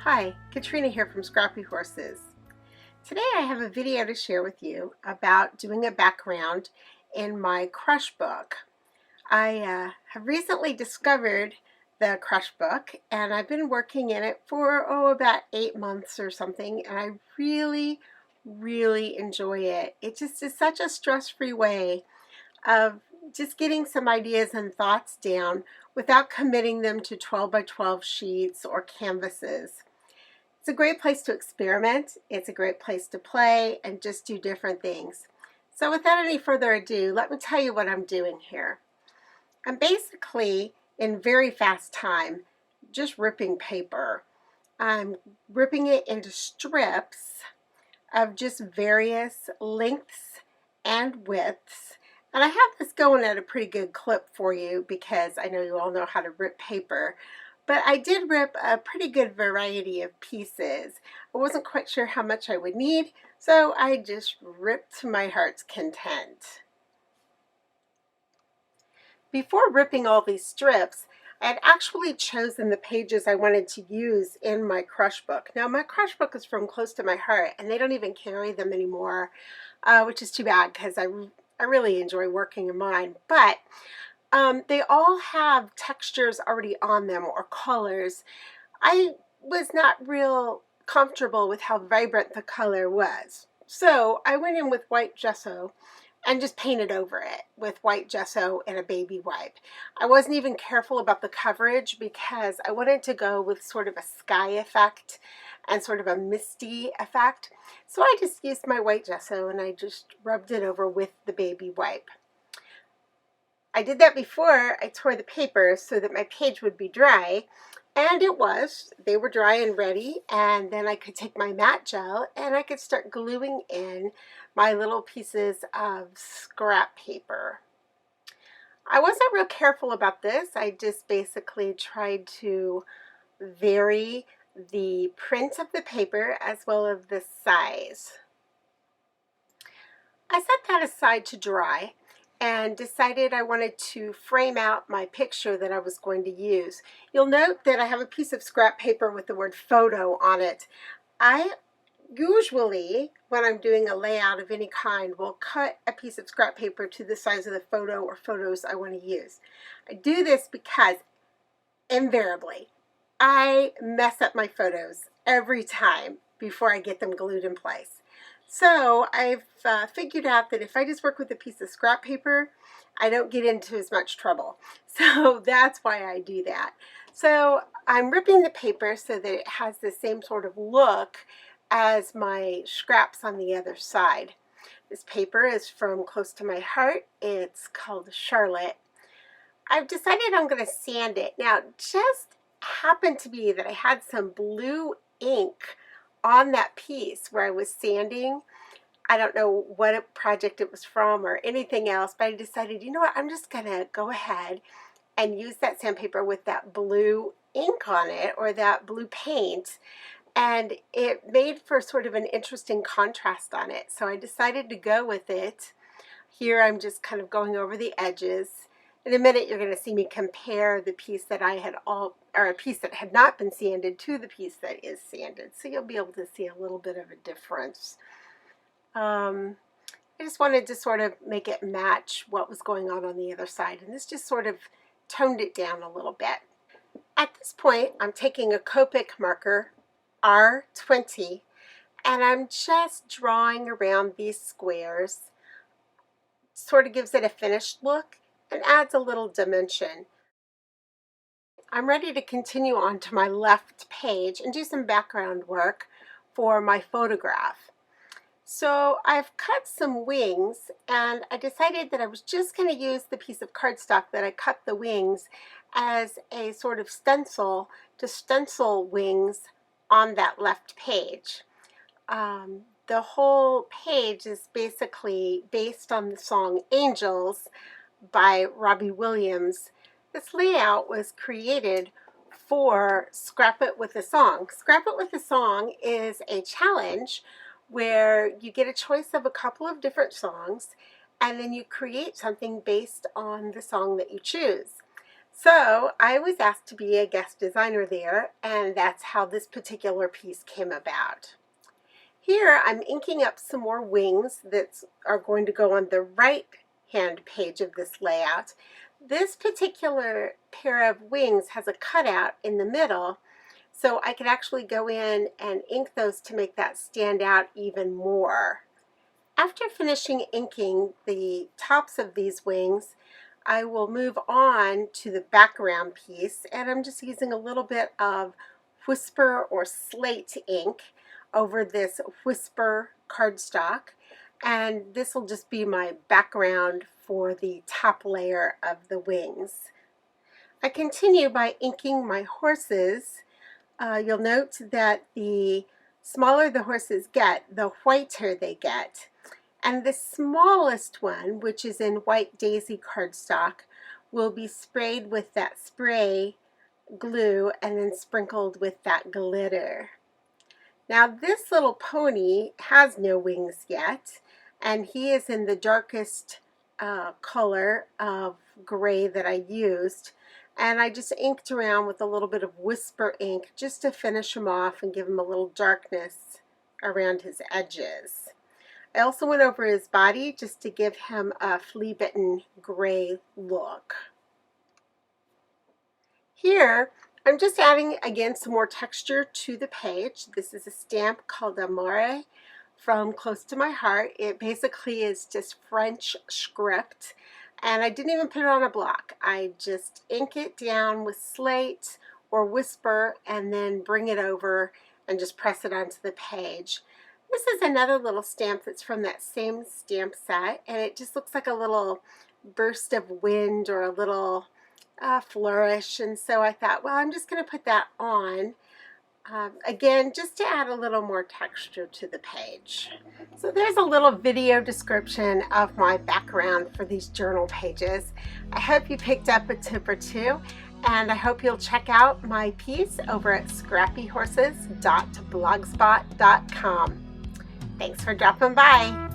Hi, Katrina here from Scrappy Horses. Today I have a video to share with you about doing a background in my crush book. I have recently discovered the crush book and I've been working in it for about 8 months or something, and I really enjoy it. It just is such a stress-free way of just getting some ideas and thoughts down without committing them to 12 by 12 sheets or canvases. It's a great place to experiment. It's a great place to play and just do different things. So without any further ado, let me tell you what I'm doing here. I'm basically, in very fast time, just ripping paper. I'm ripping it into strips of just various lengths and widths. And I have this going at a pretty good clip for you because I know you all know how to rip paper. But I did rip a pretty good variety of pieces. I wasn't quite sure how much I would need, so I just ripped to my heart's content. Before ripping all these strips, I had actually chosen the pages I wanted to use in my crush book. Now, my crush book is from Close to My Heart, and they don't even carry them anymore, which is too bad because I really enjoy working in mine. But they all have textures already on them or colors. I was not real comfortable with how vibrant the color was. So I went in with white gesso and just painted over it with white gesso and a baby wipe. I wasn't even careful about the coverage because I wanted to go with sort of a sky effect and sort of a misty effect. So I just used my white gesso and I just rubbed it over with the baby wipe. I did that before I tore the paper so that my page would be dry, and it was. They were dry and ready, and then I could take my matte gel and I could start gluing in my little pieces of scrap paper. I wasn't real careful about this. I just basically tried to vary the print of the paper as well as the size. I set that aside to dry and decided I wanted to frame out my picture that I was going to use. You'll note that I have a piece of scrap paper with the word photo on it. I usually, when I'm doing a layout of any kind, will cut a piece of scrap paper to the size of the photo or photos I want to use. I do this because invariably I mess up my photos every time before I get them glued in place. So I've figured out that if I just work with a piece of scrap paper, I don't get into as much trouble. So that's why I do that. So I'm ripping the paper so that it has the same sort of look as my scraps on the other side. This paper is from Close to My Heart. It's called Charlotte. I've decided I'm going to sand it. Now, just happened to be that I had some blue ink on that piece where I was sanding. I don't know what project it was from or anything else, but I decided, you know what, I'm just going to go ahead and use that sandpaper with that blue ink on it, or that blue paint, and it made for sort of an interesting contrast on it. So I decided to go with it. Here I'm just kind of going over the edges. In a minute you're going to see me compare the piece that I had a piece that had not been sanded to the piece that is sanded. So you'll be able to see a little bit of a difference. I just wanted to sort of make it match what was going on the other side, and this just sort of toned it down a little bit. At this point I'm taking a Copic marker R20 and I'm just drawing around these squares. Sort of gives it a finished look and adds a little dimension. I'm ready to continue on to my left page and do some background work for my photograph. So I've cut some wings, and I decided that I was just going to use the piece of cardstock that I cut the wings as a sort of stencil to stencil wings on that left page. The whole page is basically based on the song Angels by Robbie Williams. This layout was created for Scrap It With a Song. Scrap It With a Song is a challenge where you get a choice of a couple of different songs and then you create something based on the song that you choose. So I was asked to be a guest designer there, and that's how this particular piece came about. Here I'm inking up some more wings that are going to go on the right hand page of this layout. This particular pair of wings has a cutout in the middle, so I could actually go in and ink those to make that stand out even more. After finishing inking the tops of these wings, I will move on to the background piece, and I'm just using a little bit of Whisper or Slate ink over this Whisper cardstock, and this will just be my background for the top layer of the wings. I continue by inking my horses. You'll note that the smaller the horses get, the whiter they get. And the smallest one, which is in White Daisy cardstock, will be sprayed with that spray glue and then sprinkled with that glitter. Now this little pony has no wings yet, and he is in the darkest color of gray that I used, and I just inked around with a little bit of Whisper ink just to finish him off and give him a little darkness around his edges. I also went over his body just to give him a flea-bitten gray look. Here, I'm just adding again some more texture to the page. This is a stamp called Amore from Close to My Heart. It basically is just French script, and I didn't even put it on a block. I just ink it down with Slate or Whisper and then bring it over and just press it onto the page. This is another little stamp that's from that same stamp set, and it just looks like a little burst of wind or a little flourish, and so I thought, well, I'm just going to put that on again just to add a little more texture to the page. So there's a little video description of my background for these journal pages. I hope you picked up a tip or two, and I hope you'll check out my piece over at scrappyhorses.blogspot.com. Thanks for dropping by.